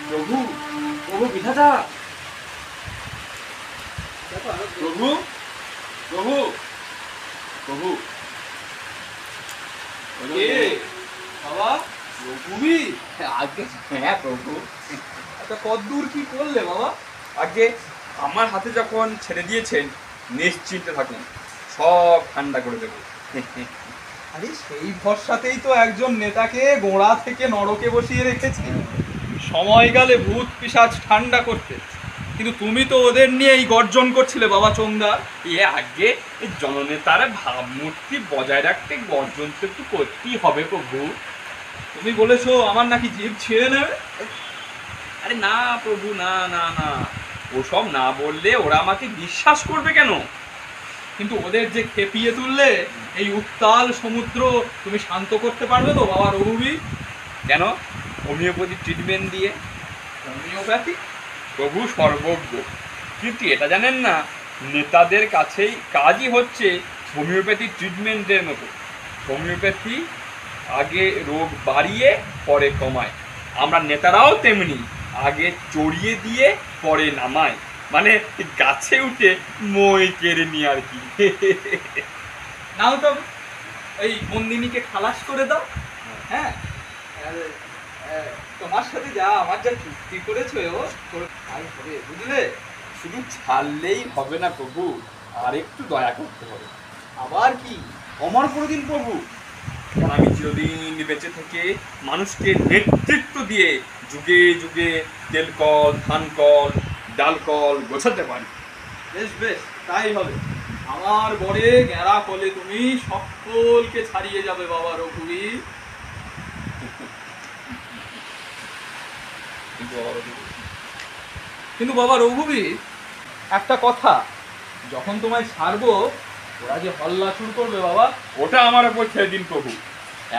প্রভু, প্রভু বিধাতা, প্রভু, প্রভু, প্রভু। বাবা রঘুবি, আগে হ্যাঁ প্রভু। আচ্ছা কতদূর কি করলে বাবা? আগে আমার হাতে যখন ছেড়ে দিয়েছেন, নিশ্চিন্তে থাকুন, সব ঠান্ডা করে দেবো। আরে সেই ভরসাতেই তো একজন নেতাকে গোড়া থেকে নরকে বসিয়ে রেখেছে, সময় গেলে ভূত পিশাচ ঠান্ডা করতে। কিন্তু তুমি তো ওদের নিয়েই গর্জন করছিলে বাবা চোংদার। আগে জননেতারা ভাবমূর্তি বজায় রাখতে গর্জন তো একটু করতেই হবে প্রভু। তুমি বলেছো আমার নাকি জিভ ছিঁড়ে নেবে। আরে না প্রভু, না না না, ওসব না বললে ওরা আমাকে বিশ্বাস করবে কেন? কিন্তু ওদের যে খেপিয়ে তুললে এই উত্তাল সমুদ্র তুমি শান্ত করতে পারবে তো বাবা রঘুবি? কেন? হোমিওপ্যাথি ট্রিটমেন্ট দিয়ে। হোমিওপ্যাথি? প্রভু সর্বজ্ঞ, কিন্তু এটা জানেন না, নেতাদের কাছেই কাজই হচ্ছে হোমিওপ্যাথি ট্রিটমেন্টের মতো। হোমিওপ্যাথি আগে রোগ বাড়িয়ে পরে কমায়, আমরা নেতারাও তেমনি, আগে চড়িয়ে দিয়ে পরে নামায়, মানে গাছে উঠে মই কেড়ে নিয়ে আর কি। নাও তো এই বন্দিনীকে খালাস করে দাও। হ্যাঁ, তোমার সাথে যা আমার যা চুক্তি করেছো তাই হবে, বুঝলে? শুধু ছাড়লেই হবে না প্রভু, আর একটু দয়া করতে হবে। আবার কি? অমর করে দিন প্রভু, কারণ আমি চিরদিন বেঁচে থেকে মানুষকে নেতৃত্ব দিয়ে যুগে যুগে তেল কল, ধান কল, ডাল কল গোছাতে পারি। বেশ বেশ, তাই হবে। আমার বরে গেঁড়া কলে তুমি সকলকে ছাড়িয়ে যাবে বাবা রঘুবীর। কিন্তু বাবা রঘুবীর, একটা কথা, যখন তোমায় ছাড়বো ওরা যে হল্লা শুরু করবে বাবা। ওটা আমার উপর ছেড়ে দিন প্রভু,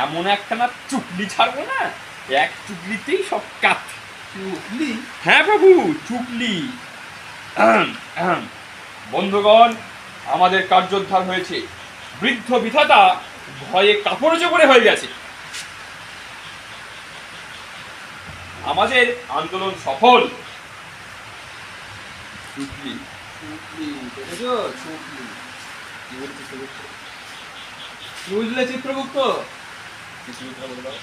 এমন একখানা চুকলি ছাড়বো না, এক চুকলিতেই সব কাঠ। চুকলি? হ্যাঁ প্রভু, চুকলি। বন্ধুগণ, আমাদের কার্যোদ্ধার হয়েছে, বৃদ্ধ বিধাতা ভয়ে কাপড় চোপড়ে হয়ে গেছে, আমাদের আন্দোলন সফল। চুকলি, চুকলি দেখেছো? চুকলি বুঝলে চিত্রগুপ্ত? কিছু কথা বলে দাও।